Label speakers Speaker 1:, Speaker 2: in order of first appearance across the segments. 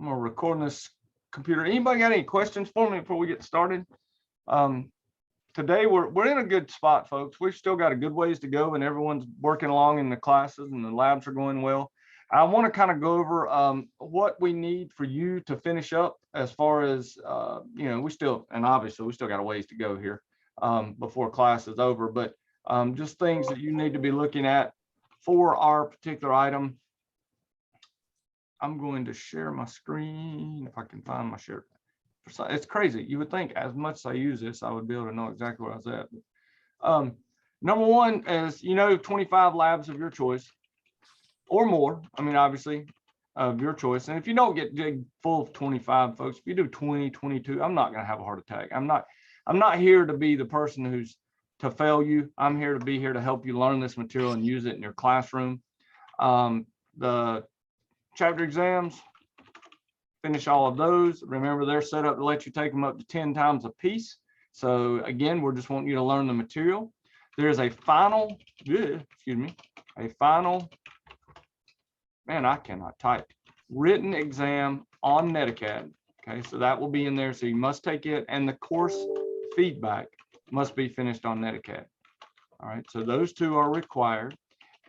Speaker 1: I'm gonna record this computer. Anybody got any questions for me before we get started? Today we're in a good spot, folks. We've still got a good ways to go, and everyone's working along in the classes, and the labs are going well. I want to kind of go over what we need for you to finish up as far as we still, and obviously we still got a ways to go here before class is over, but just things that you need to be looking at for our particular item. I'm going to share my screen if I can find my share. It's crazy. You would think as much as I use this, I would be able to know exactly where I was at. But, number one is, 25 labs of your choice or more. I mean, obviously, of your choice. And if you don't get full of 25, folks, if you do 20, 22, I'm not going to have a heart attack. I'm not here to be the person who's to fail you. I'm here to help you learn this material and use it in your classroom. The chapter exams, finish all of those. Remember, they're set up to let you take them up to 10 times a piece. So again, we're just wanting you to learn the material. There's a final, man, I cannot type, written exam on NetAcad. Okay, so that will be in there. So you must take it, and the course feedback must be finished on NetAcad. All right, so those two are required.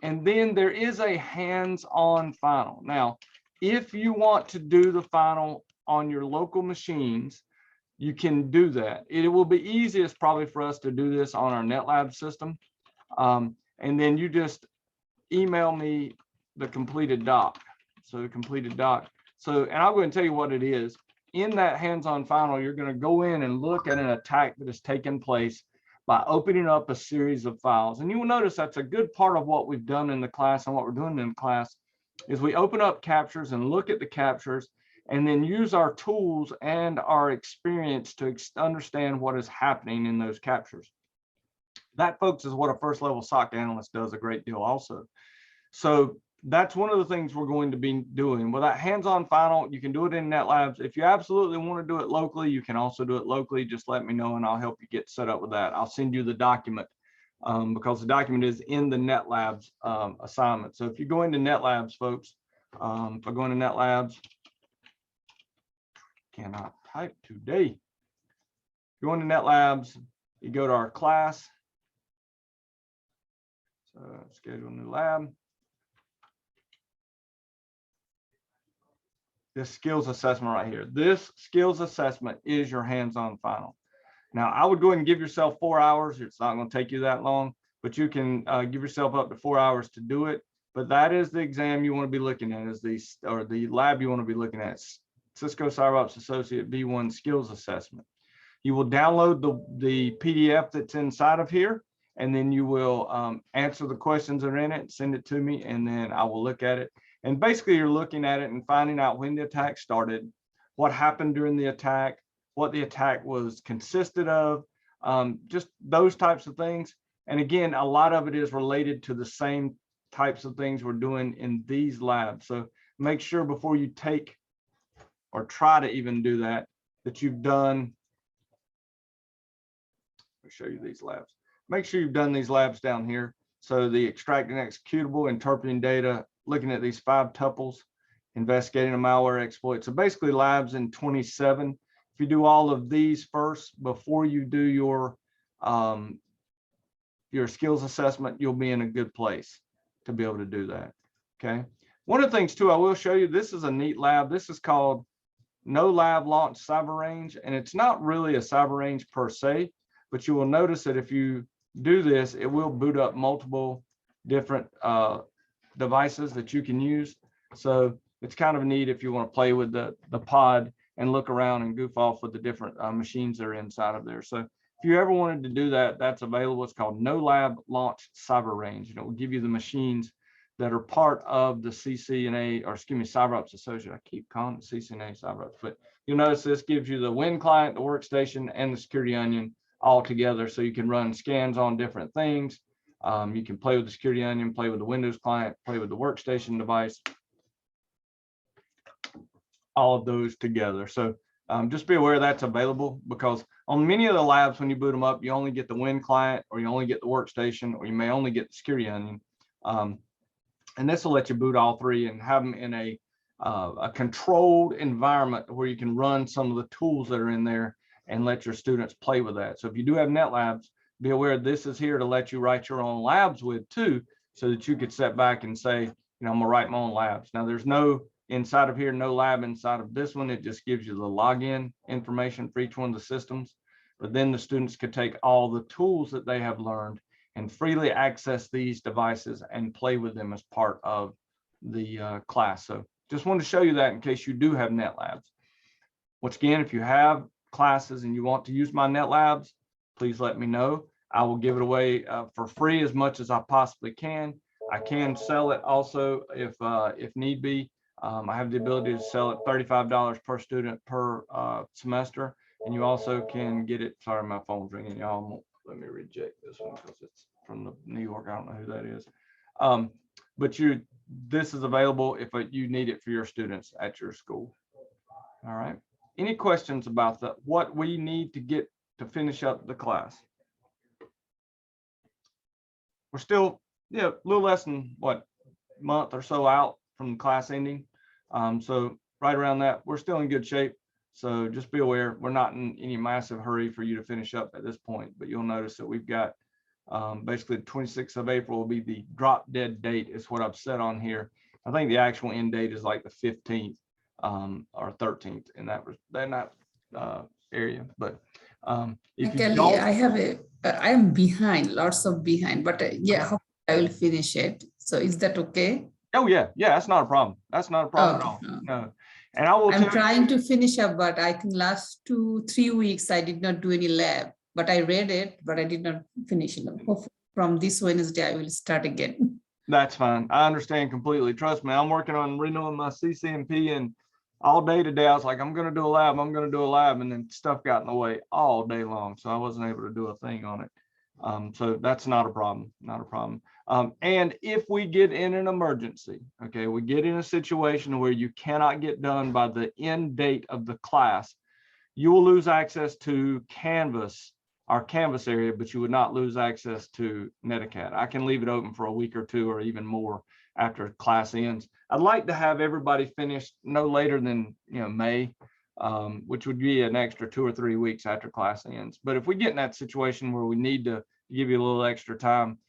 Speaker 1: And then there is a hands-on final. Now, if you want to do the final on your local machines, you can do that. It will be easiest probably for us to do this on our NetLab system. And then you just email me the completed doc. So the completed doc. So, and I'll go and tell you what it is. In that hands-on final, you're going to go in and look at an attack that has taken place by opening up a series of files. And you will notice that's a good part of what we've done in the class, and what we're doing in class is we open up captures and look at the captures and then use our tools and our experience to understand what is happening in those captures. That, folks, is what a first level SOC analyst does a great deal also. So that's one of the things we're going to be doing. With that hands-on final, you can do it in NetLabs. If you absolutely want to do it locally, you can also do it locally. Just let me know and I'll help you get set up with that. I'll send you the document because the document is in the NetLabs assignment. So if you go into NetLabs, folks, if I go into NetLabs, cannot type today. Go into NetLabs, you go to our class, so schedule a new lab. This skills assessment right here. This skills assessment is your hands-on final. Now, I would go ahead and give yourself 4 hours. It's not going to take you that long, but you can give yourself up to 4 hours to do it. But that is the exam you want to be looking at, is the lab you want to be looking at. Cisco Cyberops Associate B1 Skills Assessment. You will download the PDF that's inside of here, and then you will answer the questions that are in it, send it to me, and then I will look at it. And basically, you're looking at it and finding out when the attack started, what happened during the attack, what the attack was consisted of, just those types of things. And again, a lot of it is related to the same types of things we're doing in these labs. So make sure before you take or try to even do that, that you've done, I'll show you these labs. Make sure you've done these labs down here. So the extracting executable, interpreting data, looking at these 5 tuples, investigating a malware exploit. So basically labs in 27. If you do all of these first before you do your skills assessment, you'll be in a good place to be able to do that. Okay. One of the things too, I will show you, this is a neat lab. This is called No Lab Launch Cyber Range, and it's not really a cyber range per se, but you will notice that if you do this, it will boot up multiple different devices that you can use. So it's kind of neat if you want to play with the pod and look around and goof off with the different machines that are inside of there. So if you ever wanted to do that, that's available. It's called No Lab Launch Cyber Range, and it will give you the machines that are part of the CCNA, or excuse me, Cyberops Associate. I keep calling it CCNA Cyberops, but you'll notice this gives you the Win client, the workstation, and the security onion all together, so you can run scans on different things. You can play with the security onion, play with the Windows client, play with the workstation device, all of those together. So just be aware that's available, because on many of the labs, when you boot them up, you only get the Win client, or you only get the workstation, or you may only get the security onion. And this will let you boot all 3 and have them in a a controlled environment where you can run some of the tools that are in there and let your students play with that. So if you do have net labs, be aware this is here to let you write your own labs with too, so that you could step back and say, you know, I'm gonna write my own labs. Now there's no inside of here, no lab inside of this one. It just gives you the login information for each one of the systems. But then the students could take all the tools that they have learned and freely access these devices and play with them as part of the class. So just wanted to show you that in case you do have net labs. Once again, if you have classes and you want to use my net labs, please let me know. I will give it away for free as much as I possibly can. I can sell it also if need be. I have the ability to sell it $35 per student per semester. And you also can get it. Sorry, my phone's ringing. Y'all, let me reject this one because it's from the New York. I don't know who that is. But this is available if you need it for your students at your school. All right. Any questions about what we need to get to finish up the class? We're still, a little less than month or so out from the class ending. So right around that, we're still in good shape. So just be aware, we're not in any massive hurry for you to finish up at this point, but you'll notice that we've got basically the 26th of April will be the drop dead date is what I've set on here. I think the actual end date is like the 15th or 13th in that area. But if you don't,
Speaker 2: I am behind, lots of behind, but yeah, I will finish it. So is that okay?
Speaker 1: Oh yeah, that's not a problem. That's not a problem at all. No. And I'm
Speaker 2: trying to finish up, but I think last 2-3 weeks I did not do any lab, but I read it, but I did not finish it. Hopefully from this Wednesday I will start again.
Speaker 1: That's fine. I understand completely. Trust me, I'm working on renewing my CCNP, and all day today I was like, I'm going to do a lab, and then stuff got in the way all day long, so I wasn't able to do a thing on it. So that's not a problem, and if we get in an emergency, okay, we get in a situation where you cannot get done by the end date of the class, you will lose access to Canvas, our Canvas area, but you would not lose access to Netacad. I can leave it open for a week or two or even more after class ends. I'd like to have everybody finished no later than May, which would be an extra 2 or 3 weeks after class ends. But if we get in that situation where we need to give you a little extra time,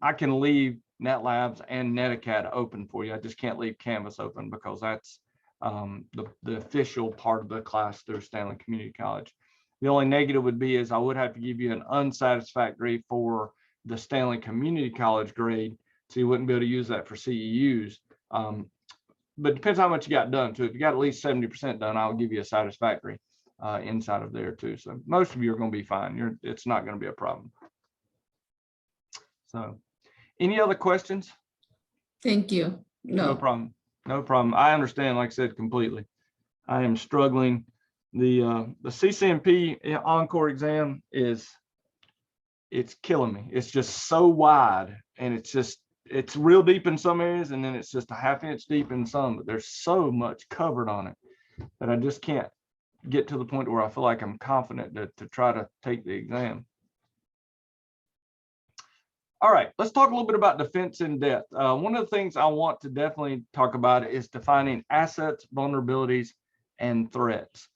Speaker 1: I can leave NetLabs and Netacad open for you. I just can't leave Canvas open because that's the official part of the class through Stanley Community College. The only negative would be is I would have to give you an unsatisfactory for the Stanley Community College grade, so you wouldn't be able to use that for CEUs. But it depends how much you got done too. If you got at least 70% done, I'll give you a satisfactory inside of there too. So most of you are going to be fine. It's not going to be a problem. So any other questions?
Speaker 2: Thank you.
Speaker 1: No problem. No problem. I understand, like I said, completely. I am struggling. The CCNP Encore exam it's killing me. It's just so wide, and it's real deep in some areas, and then it's just a ½ inch deep in some, but there's so much covered on it that I just can't get to the point where I feel like I'm confident to try to take the exam. All right, let's talk a little bit about defense in depth. One of the things I want to definitely talk about is defining assets, vulnerabilities, and threats.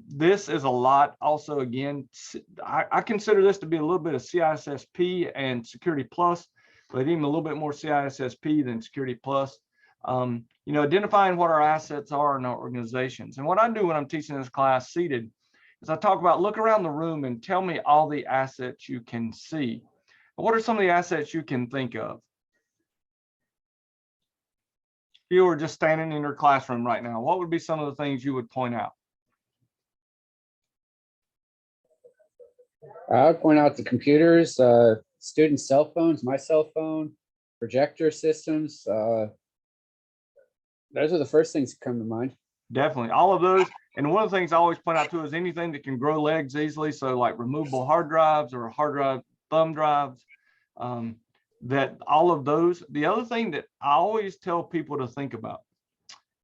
Speaker 1: This is a lot. Also, again, I consider this to be a little bit of CISSP and Security Plus, but even a little bit more CISSP than Security Plus. Identifying what our assets are in our organizations. And what I do when I'm teaching this class seated is I talk about look around the room and tell me all the assets you can see. What are some of the assets you can think of? If you were just standing in your classroom right now, what would be some of the things you would point out?
Speaker 3: I would point out the computers, student cell phones, my cell phone, projector systems. Those are the first things that come to mind. Definitely, all of those. And one of the things I always point out too is anything that can grow legs easily. So like removable hard drives or hard drive thumb drives, that all of those. The other thing that I always tell people to think about,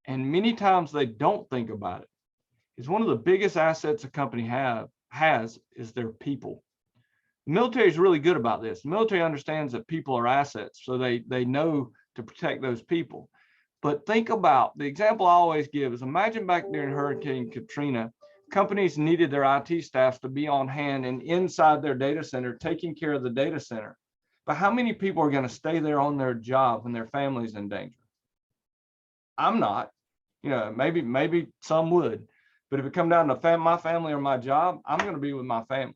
Speaker 3: and many times they don't think about it, is one of the biggest assets a company has is their people. The military is really good about this. The military understands that people are assets, so they know to protect those people.
Speaker 1: But think about, the example I always give is, imagine back during Hurricane Katrina, companies needed their IT staffs to be on hand and inside their data center, taking care of the data center. But how many people are going to stay there on their job when their family's in danger? I'm not. You know, maybe some would, but if it come down to my family or my job, I'm going to be with my family.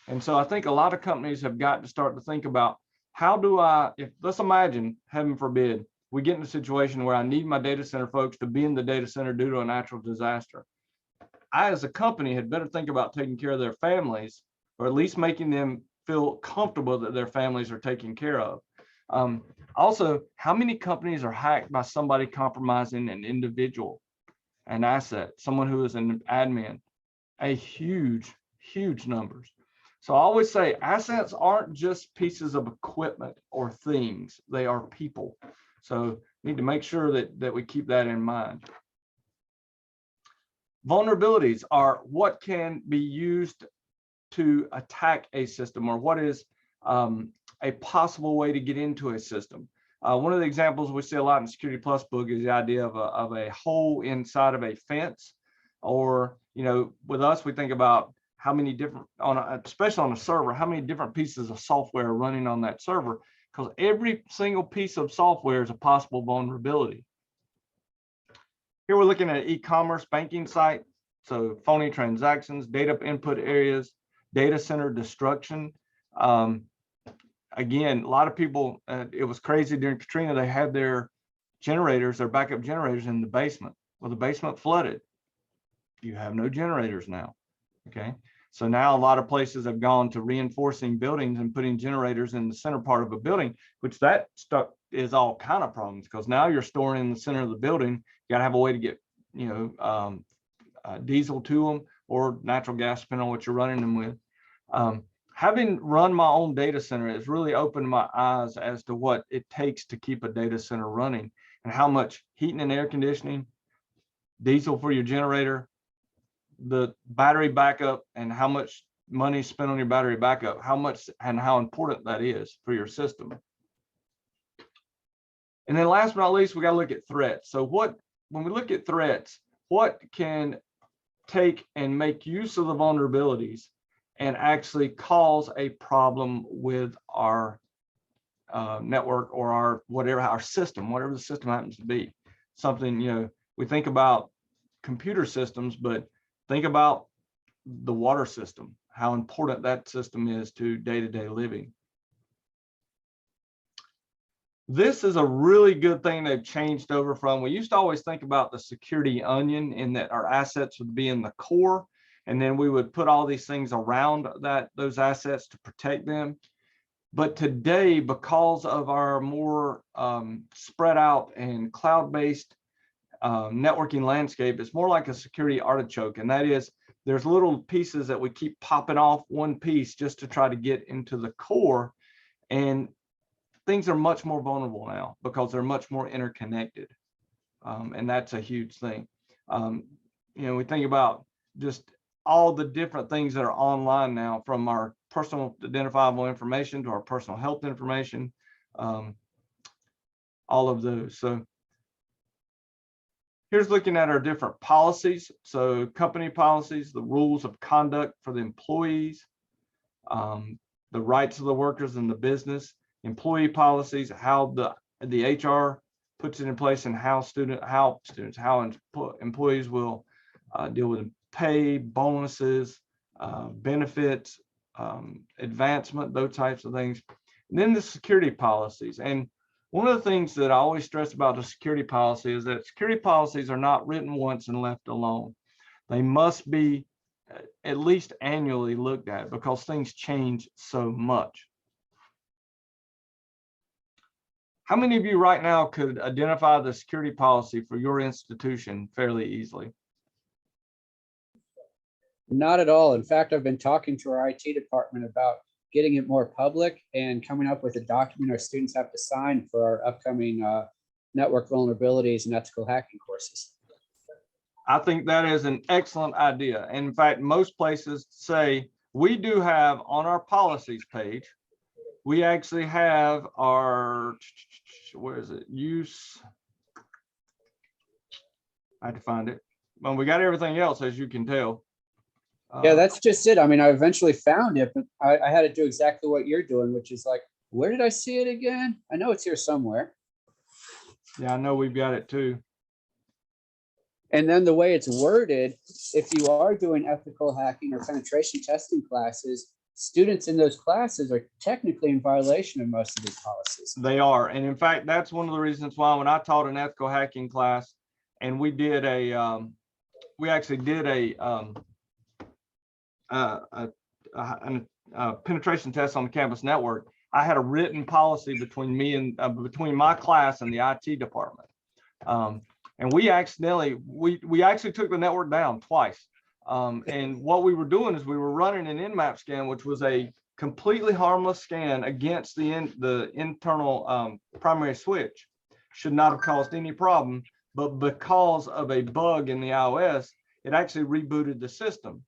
Speaker 1: And so I think a lot of companies have got to start to think about, how do I, if let's imagine, heaven forbid, we get in a situation where I need my data center folks to be in the data center due to a natural disaster. I, as a company, had better think about taking care of their families, or at least making them feel comfortable that their families are taken care of. Also, how many companies are hacked by somebody compromising an individual, an asset, someone who is an admin? A huge numbers. So I always say assets aren't just pieces of equipment or things, they are people. So need to make sure that we keep that in mind. Vulnerabilities are what can be used to attack a system, or what is a possible way to get into a system. One of the examples we see a lot in Security Plus book is the idea of a hole inside of a fence, or, you know, with us, we think about how many different, especially on a server, how many different pieces of software are running on that server, because every single piece of software is a possible vulnerability. Here we're looking at an e-commerce banking site. So phony transactions, data input areas, data center destruction. Again, a lot of people, it was crazy during Katrina, they had their generators, their backup generators in the basement. Well, the basement flooded. You have no generators now, okay? So now a lot of places have gone to reinforcing buildings and putting generators in the center part of a building, which that stuff is all kind of problems, because now you're storing in the center of the building. You got to have a way to get, you know, diesel to them, or natural gas, depending on what you're running them with. Having run my own data center has really opened my eyes as to what it takes to keep a data center running, and how much heating and air conditioning, diesel for your generator, the battery backup, and how much money spent on your battery backup, how much and how important that is for your system. And then last but not least, we got to look at threats. So when we look at threats, what can take and make use of the vulnerabilities and actually cause a problem with our network, or our whatever, our system, whatever the system happens to be. Something, you know, we think about computer systems, but think about the water system, how important that system is to day-to-day living. This is a really good thing they've changed over from. We used to always think about the security onion, in that our assets would be in the core, and then we would put all these things around those assets to protect them. But today, because of our more spread out and cloud-based networking landscape, it's more like a security artichoke. And that is, there's little pieces that we keep popping off one piece just to try to get into the core. And things are much more vulnerable now because they're much more interconnected. And that's a huge thing. You know, we think about just all the different things that are online now, from our personal identifiable information to our personal health information, all of those. So here's looking at our different policies. So company policies, the rules of conduct for the employees, the rights of the workers in the business, employee policies, how the HR puts it in place, and how employees will deal with pay, bonuses, benefits, advancement, those types of things. And then the security policies. And one of the things that I always stress about the security policy is that security policies are not written once and left alone. They must be at least annually looked at, because things change so much. How many of you right now could identify the security policy for your institution fairly easily?
Speaker 4: Not at all. In fact, I've been talking to our IT department about getting it more public and coming up with a document our students have to sign for our upcoming network vulnerabilities and ethical hacking courses.
Speaker 1: I think that is an excellent idea. In fact, most places say we do have on our policies page, we actually have our, where is it? Use I had to find it. But we got everything else, as you can tell.
Speaker 4: Yeah, that's just it. I mean, I eventually found it, but I had to do exactly what you're doing, which is like, where did I see it again? I know it's here somewhere.
Speaker 1: Yeah, I know we've got it too.
Speaker 4: And then the way it's worded, if you are doing ethical hacking or penetration testing classes, students in those classes are technically in violation of most of these policies.
Speaker 1: They are. And in fact, that's one of the reasons why when I taught an ethical hacking class and we did we actually did a penetration test on the campus network, I had a written policy between me and between my class and the IT department. And we accidentally, we actually took the network down twice. And what we were doing is we were running an Nmap scan, which was a completely harmless scan against the internal primary switch. Should not have caused any problem, but because of a bug in the iOS, it actually rebooted the system.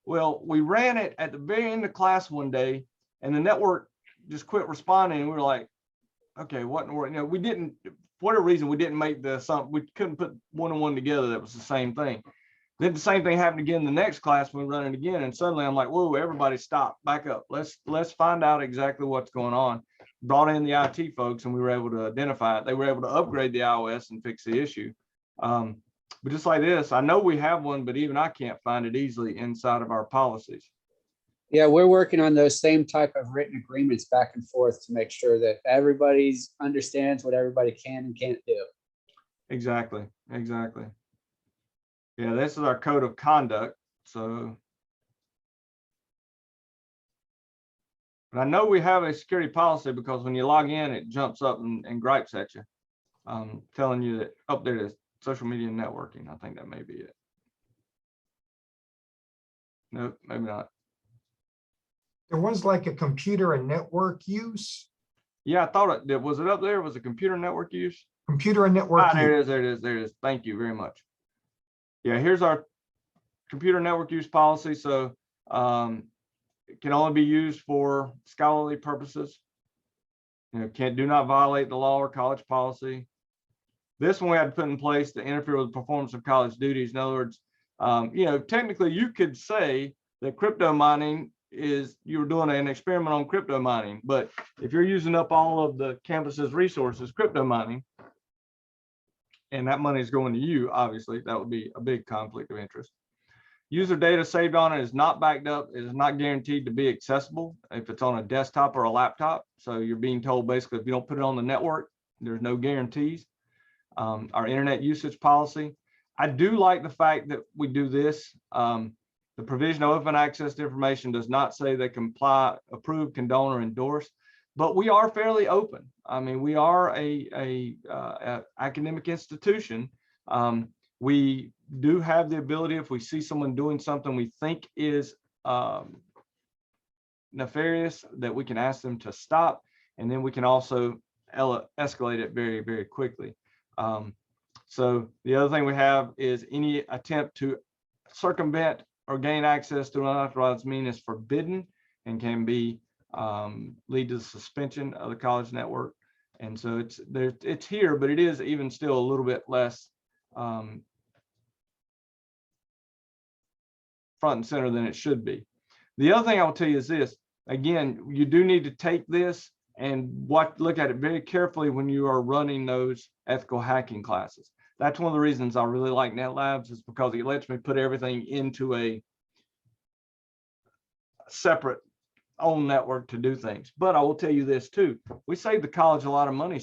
Speaker 1: Well, we ran it at the very end of class one day, and the network just quit responding. And we were like, okay, what in the world? You know, we didn't, for whatever reason, we didn't make we couldn't put one and one together that was the same thing. Then the same thing happened again the next class when we run it again. And suddenly I'm like, whoa, everybody stop, back up. Let's find out exactly what's going on. Brought in the IT folks and we were able to identify it. They were able to upgrade the iOS and fix the issue. But just like this, I know we have one, but even I can't find it easily inside of our policies.
Speaker 4: Yeah, we're working on those same type of written agreements back and forth to make sure that everybody's understands what everybody can and can't do.
Speaker 1: Exactly. Yeah, this is our code of conduct. So, but I know we have a security policy because when you log in, it jumps up and gripes at you, telling you that up there is social media networking. I think that may be it. Nope, maybe not.
Speaker 5: There was like a computer and network use.
Speaker 1: Yeah, I thought it was it up there. Was it computer network use?
Speaker 5: Computer and network
Speaker 1: Ah, there
Speaker 5: use.
Speaker 1: it is. There it is. Thank you very much. Yeah, here's our computer network use policy. So it can only be used for scholarly purposes. You know, do not violate the law or college policy. This one we had to put in place to interfere with the performance of college duties. In other words, you know, technically you could say that crypto mining is you're doing an experiment on crypto mining, but if you're using up all of the campus's resources, crypto mining, and that money is going to you, obviously, that would be a big conflict of interest. User data saved on it is not backed up. It is not guaranteed to be accessible if it's on a desktop or a laptop. So you're being told basically if you don't put it on the network, there's no guarantees. Our internet usage policy. I do like the fact that we do this. The provision of open access to information does not say they comply, approve, condone, or endorse, but we are fairly open. I mean, we are a academic institution. We do have the ability, if we see someone doing something we think is nefarious, that we can ask them to stop, and then we can also escalate it very, very quickly. So the other thing we have is any attempt to circumvent or gain access to an unauthorized means is forbidden and can be lead to the suspension of the college network. And so it's here, but it is even still a little bit less front and center than it should be. The other thing I will tell you is this: again, you do need to take this and look at it very carefully when you are running those ethical hacking classes. That's one of the reasons I really like NetLabs, is because it lets me put everything into a separate own network to do things. But I will tell you this too: we saved the college a lot of money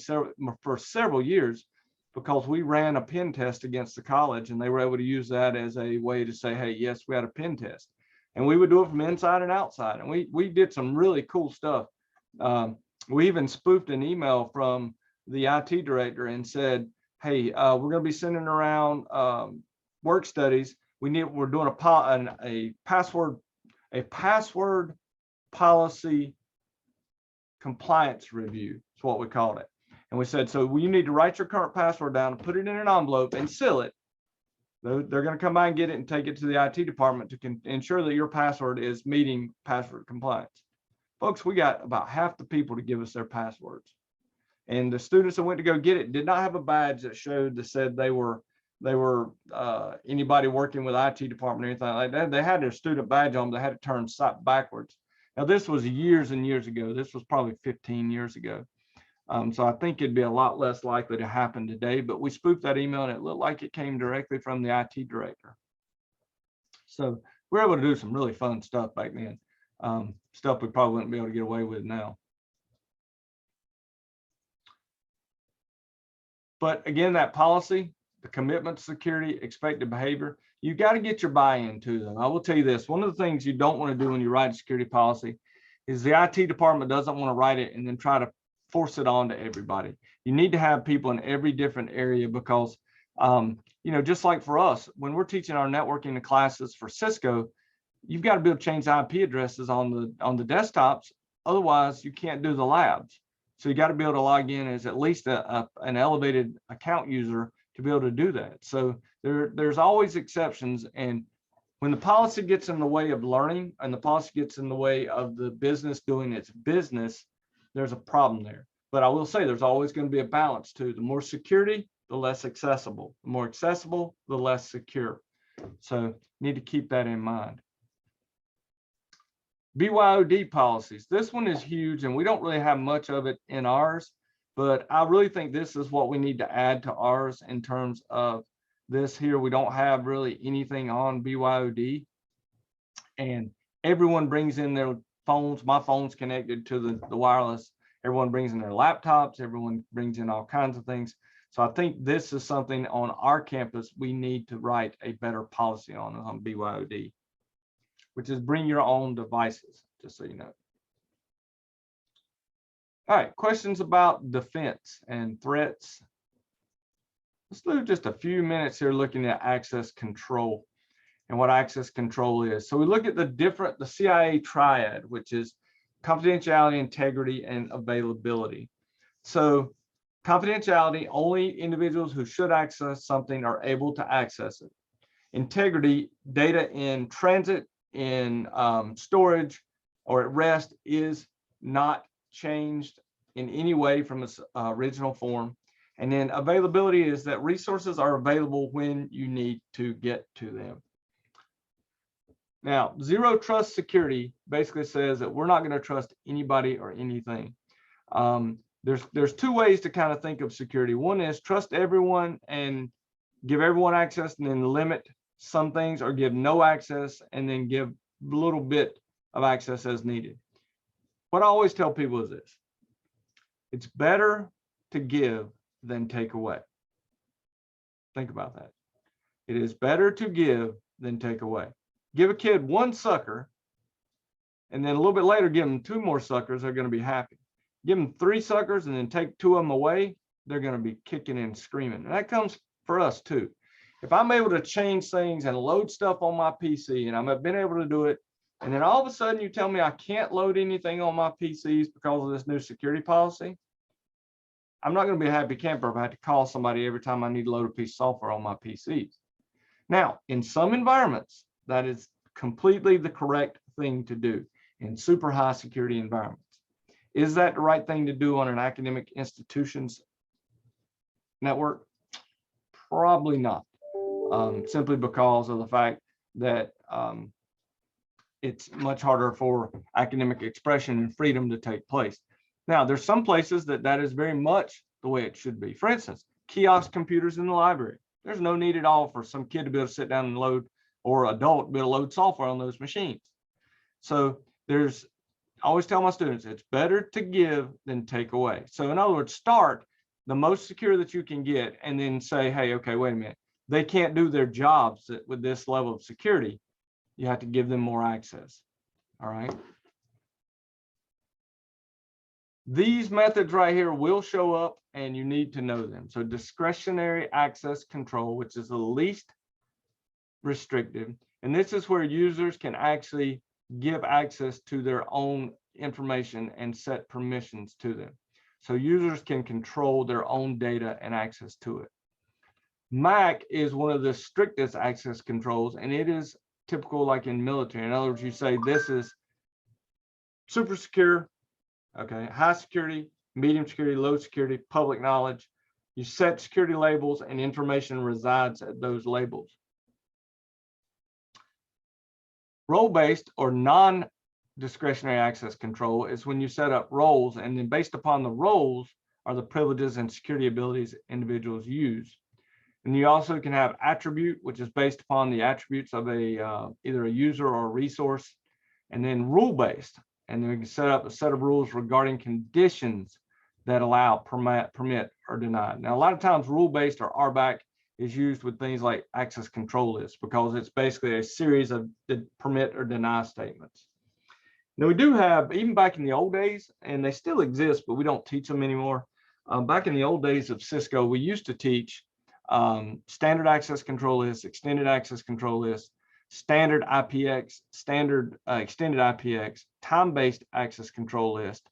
Speaker 1: for several years because we ran a pen test against the college, and they were able to use that as a way to say, hey, yes, we had a pen test. And we would do it from inside and outside. And we did some really cool stuff. We even spoofed an email from the IT director and said, hey, we're going to be sending around work studies. We're doing a password policy compliance review. Is what we called it. And we said, so you need to write your current password down and put it in an envelope and seal it. They're going to come by and get it and take it to the IT department to ensure that your password is meeting password compliance. Folks, we got about half the people to give us their passwords. And the students that went to go get it did not have a badge that said they were they were anybody working with IT department or anything like that, they had their student badge on, they had to turn backwards. Now, this was years and years ago. This was probably 15 years ago. So I think it'd be a lot less likely to happen today, but we spoofed that email and it looked like it came directly from the IT director. So we were able to do some really fun stuff back then. Stuff we probably wouldn't be able to get away with now. But again, that policy, the commitment to security, expected behavior, you got to get your buy-in to them. I will tell you this, one of the things you don't want to do when you write a security policy is the IT department doesn't want to write it and then try to force it on to everybody. You need to have people in every different area because, you know, just like for us, when we're teaching our networking classes for Cisco, you've got to be able to change IP addresses on the desktops. Otherwise, you can't do the labs. So you got to be able to log in as at least an elevated account user to be able to do that. So there's always exceptions. And when the policy gets in the way of learning and the policy gets in the way of the business doing its business, there's a problem there. But I will say there's always going to be a balance too. The more security, the less accessible. The more accessible, the less secure. So need to keep that in mind. BYOD policies. This one is huge and we don't really have much of it in ours, but I really think this is what we need to add to ours in terms of this here. We don't have really anything on BYOD and everyone brings in their phones. My phone's connected to the wireless. Everyone brings in their laptops. Everyone brings in all kinds of things. So I think this is something on our campus we need to write a better policy on BYOD, which is bring your own devices, just so you know. All right, questions about defense and threats. Let's do just a few minutes here looking at access control and what access control is. So we look at the CIA triad, which is confidentiality, integrity, and availability. So confidentiality, only individuals who should access something are able to access it. Integrity, data in transit, in storage, or at rest is not changed in any way from its original form. And then availability is that resources are available when you need to get to them. Now, zero trust security basically says that we're not going to trust anybody or anything. There's two ways to kind of think of security. One is trust everyone and give everyone access and then limit some things, or give no access and then give a little bit of access as needed. What I always tell people is this: it's better to give than take away. Think about that. It is better to give than take away. Give a kid one sucker and then a little bit later give them two more suckers, they're going to be happy. Give them three suckers and then take two of them away, they're going to be kicking and screaming. And that comes for us too. If I'm able to change things and load stuff on my PC, and I've been able to do it, and then all of a sudden you tell me I can't load anything on my PCs because of this new security policy, I'm not going to be a happy camper if I have to call somebody every time I need to load a piece of software on my PCs. Now, in some environments, that is completely the correct thing to do in super high security environments. Is that the right thing to do on an academic institution's network? Probably not. Simply because of the fact that it's much harder for academic expression and freedom to take place. Now, there's some places that is very much the way it should be. For instance, kiosk computers in the library. There's no need at all for some kid to be able to sit down and load, or adult to be able to load software on those machines. So I always tell my students, it's better to give than take away. So in other words, start the most secure that you can get and then say, hey, okay, wait a minute. They can't do their jobs with this level of security. You have to give them more access. All right. These methods right here will show up and you need to know them. So discretionary access control, which is the least restrictive. And this is where users can actually give access to their own information and set permissions to them. So users can control their own data and access to it. MAC is one of the strictest access controls, and it is typical like in military. In other words, you say this is super secure, okay, high security, medium security, low security, public knowledge. You set security labels and information resides at those labels. Role-based or non-discretionary access control is when you set up roles, and then based upon the roles are the privileges and security abilities individuals use. And you also can have attribute, which is based upon the attributes of a either a user or a resource, and then rule-based. And then we can set up a set of rules regarding conditions that allow, permit, or deny. Now, a lot of times rule-based or RBAC is used with things like access control lists because it's basically a series of the permit or deny statements. Now, we do have, even back in the old days, and they still exist, but we don't teach them anymore. Back in the old days of Cisco, we used to teach standard access control lists, extended access control lists, standard IPX, standard extended IPX, time-based access control list.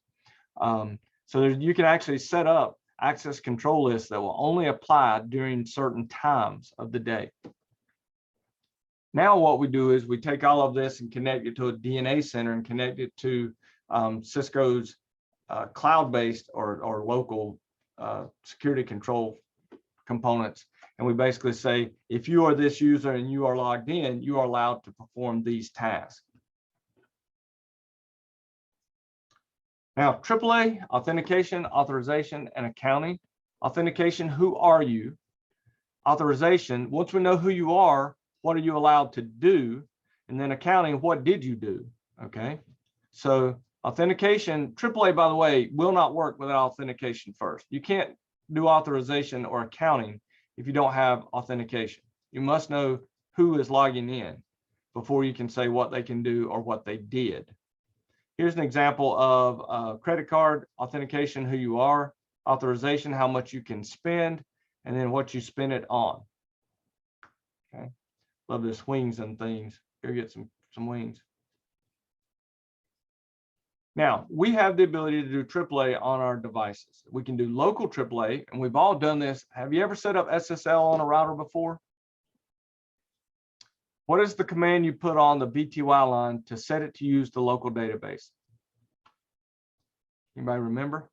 Speaker 1: So you can actually set up access control lists that will only apply during certain times of the day. Now what we do is we take all of this and connect it to a DNA center and connect it to Cisco's cloud-based or local security control components. And we basically say, if you are this user and you are logged in, you are allowed to perform these tasks. Now, AAA, authentication, authorization, and accounting. Authentication, who are you? Authorization, once we know who you are, what are you allowed to do? And then accounting, what did you do? Okay, so authentication, AAA, by the way, will not work without authentication first. You can't do authorization or accounting if you don't have authentication. You must know who is logging in before you can say what they can do or what they did. Here's an example of credit card authentication, who you are, authorization, how much you can spend, and then what you spend it on. Okay, love this wings and things. Here, get some wings. Now, we have the ability to do AAA on our devices. We can do local AAA, and we've all done this. Have you ever set up SSL on a router before? What is the command you put on the BTY line to set it to use the local database? Anybody remember?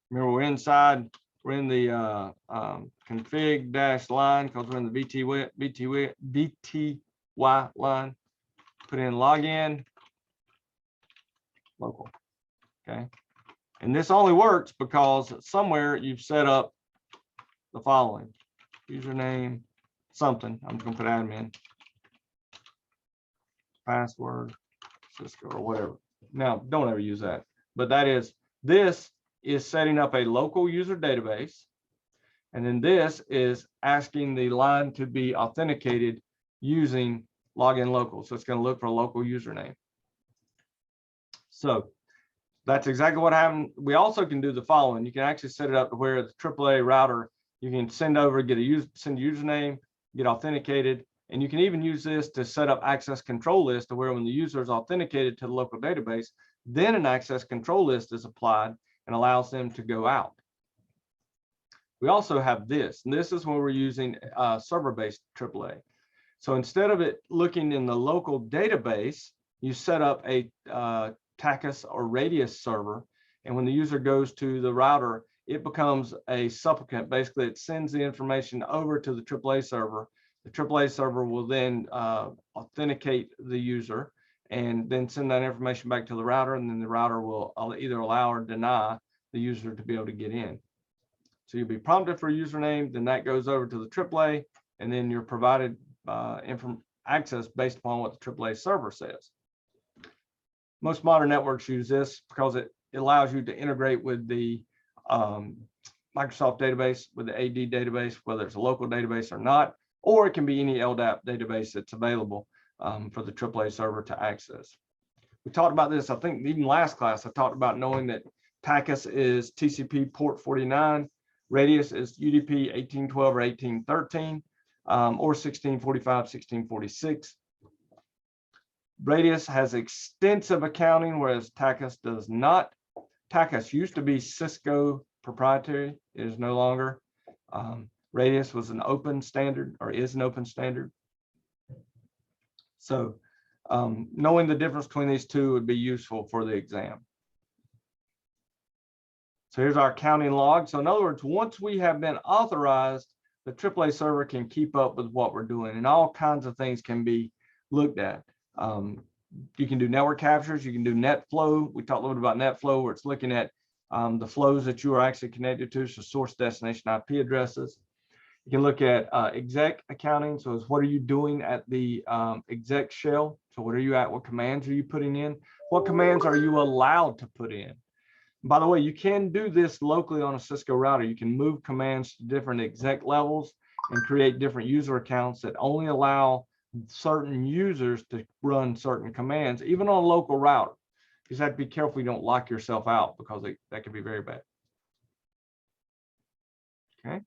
Speaker 1: Remember, we're inside, we're in the config dash line because we're in the BTY line. Put in login local. Okay. And this only works because somewhere you've set up the following: username, something. I'm just gonna put admin, password, Cisco, or whatever. Now, don't ever use that. But this is setting up a local user database. And then this is asking the line to be authenticated using login local. So it's going to look for a local username. So that's exactly what happened. We also can do the following. You can actually set it up to where the AAA router, you can send over, send a username, get authenticated, and you can even use this to set up access control list to where when the user is authenticated to the local database, then an access control list is applied and allows them to go out. We also have this, and this is when we're using server-based AAA. So instead of it looking in the local database, you set up a TACUS or Radius server, and when the user goes to the router, it becomes a supplicant. Basically, it sends the information over to the AAA server. The AAA server will then authenticate the user and then send that information back to the router, and then the router will either allow or deny the user to be able to get in. So you'll be prompted for a username, then that goes over to the AAA, and then you're provided access based upon what the AAA server says. Most modern networks use this because it allows you to integrate with the Microsoft database, with the AD database, whether it's a local database or not, or it can be any LDAP database that's available for the AAA server to access. We talked about this, I think even last class, I talked about knowing that TACUS is TCP port 49, Radius is UDP 1812 or 1813, or 1645, 1646. Radius has extensive accounting, whereas TACUS does not. TACUS used to be Cisco proprietary. It is no longer. Radius was an open standard, or is an open standard. So knowing the difference between these two would be useful for the exam. So here's our accounting log. So in other words, once we have been authorized, the AAA server can keep up with what we're doing, and all kinds of things can be looked at. You can do network captures, you can do net flow. We talked a little bit about net flow, where it's looking at the flows that you are actually connected to, so source, destination, IP addresses. You can look at exec accounting. So it's what are you doing at the exec shell? So what are you at? What commands are you putting in? What commands are you allowed to put in? By the way, you can do this locally on a Cisco router. You can move commands to different exec levels and create different user accounts that only allow certain users to run certain commands, even on a local router. You just have to be careful you don't lock yourself out, because that can be very bad. Okay.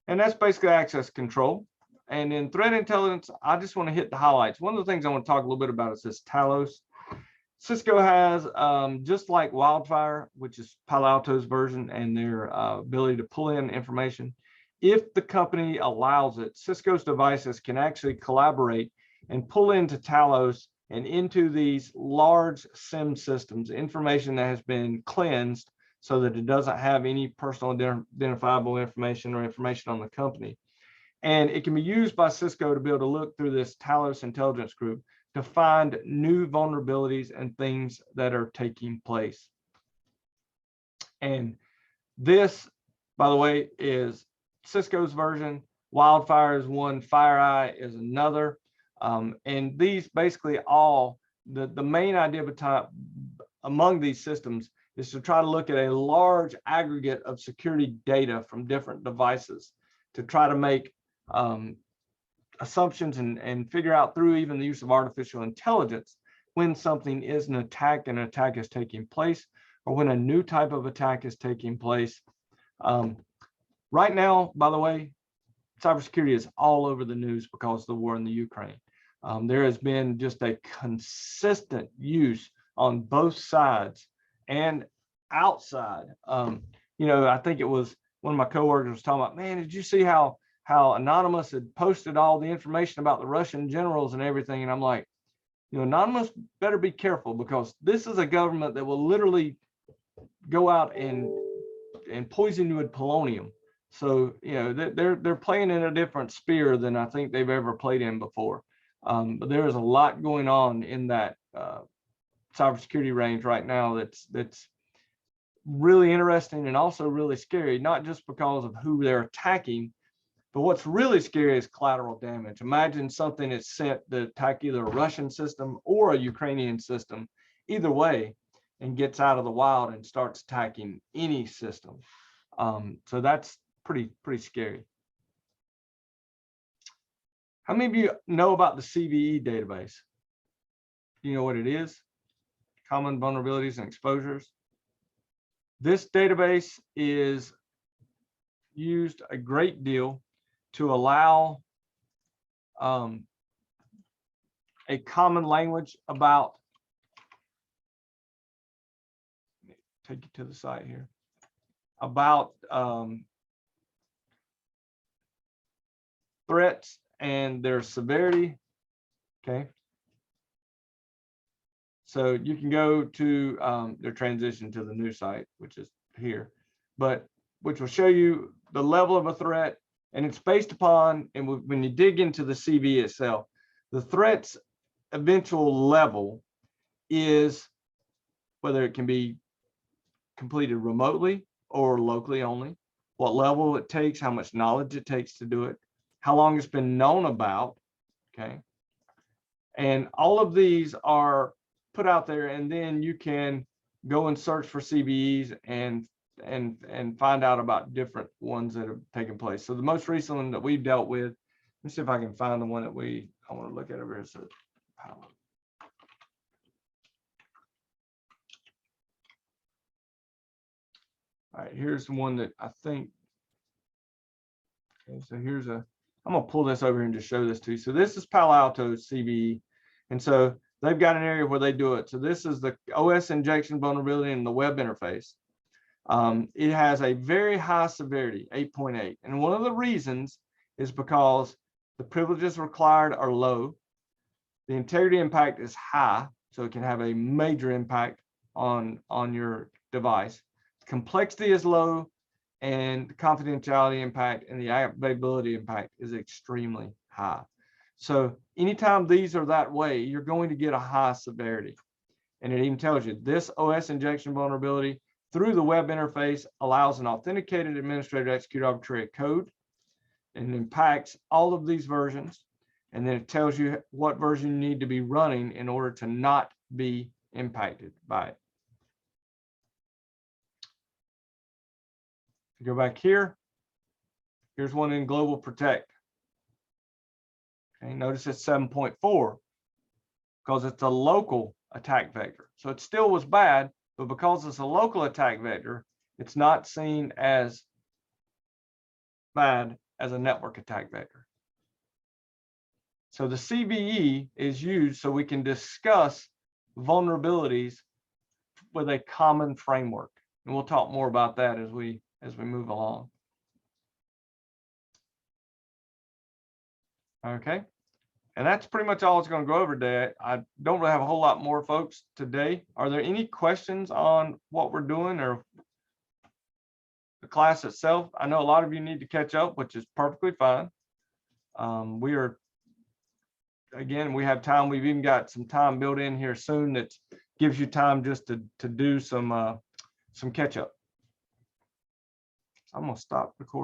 Speaker 1: And that's basically access control. And in threat intelligence, I just want to hit the highlights. One of the things I want to talk a little bit about is this Talos. Cisco has, just like Wildfire, which is Palo Alto's version, and their ability to pull in information. If the company allows it, Cisco's devices can actually collaborate and pull into Talos and into these large SIM systems, information that has been cleansed so that it doesn't have any personal identifiable information or information on the company. And it can be used by Cisco to be able to look through this Talos intelligence group to find new vulnerabilities and things that are taking place. And this, by the way, is Cisco's version. Wildfire is one, FireEye is another. And these basically all, the main idea among these systems is to try to look at a large aggregate of security data from different devices to try to make assumptions and figure out, through even the use of artificial intelligence, when something is an attack and an attack is taking place, or when a new type of attack is taking place. Right now, by the way, cybersecurity is all over the news because of the war in the Ukraine. There has been just a consistent use on both sides and outside. You know, I think it was one of my coworkers was talking about, man, did you see how Anonymous had posted all the information about the Russian generals and everything? And I'm like, you know, Anonymous better be careful, because this is a government that will literally go out and poison you with polonium. So, you know, they're playing in a different sphere than I think they've ever played in before. But there is a lot going on in that cybersecurity range right now that's really interesting and also really scary, not just because of who they're attacking, but what's really scary is collateral damage. Imagine something that's sent to attack either a Russian system or a Ukrainian system, either way, and gets out of the wild and starts attacking any system. So that's pretty scary. How many of you know about the CVE database? Do you know what it is? Common vulnerabilities and exposures. This database is used a great deal to allow a common language about, take you to the site here, about threats and their severity. Okay. So you can go to their transition to the new site, which is here, but which will show you the level of a threat. And it's based upon, and when you dig into the CV itself, the threat's eventual level is whether it can be completed remotely or locally only, what level it takes, how much knowledge it takes to do it, how long it's been known about, okay? And all of these are put out there, and then you can go and search for CVEs and find out about different ones that have taken place. So the most recent one that we've dealt with, let's see if I can find the one that I want to look at over here. So all right, here's the one that I think, okay, so I'm gonna pull this over here and just show this to you. So this is Palo Alto Cbe, and so they've got an area where they do it. So this is the OS injection vulnerability in the web interface. It has a very high severity, 8.8. And one of the reasons is because the privileges required are low. The integrity impact is high, so it can have a major impact on your device. Complexity is low, and the confidentiality impact and the availability impact is extremely high. So anytime these are that way, you're going to get a high severity. And it even tells you this OS injection vulnerability through the web interface allows an authenticated administrator to execute arbitrary code, and impacts all of these versions. And then it tells you what version you need to be running in order to not be impacted by it. If you go back here, here's one in Global Protect. Okay, notice it's 7.4 because it's a local attack vector. So it still was bad, but because it's a local attack vector, it's not seen as bad as a network attack vector. So the CVE is used so we can discuss vulnerabilities with a common framework. And we'll talk more about that as we move along. Okay. And that's pretty much all it's going to go over today. I don't really have a whole lot more, folks, today. Are there any questions on what we're doing or the class itself? I know a lot of you need to catch up, which is perfectly fine. We are, again, we have time. We've even got some time built in here soon that gives you time just to do some catch up. I'm going to stop recording.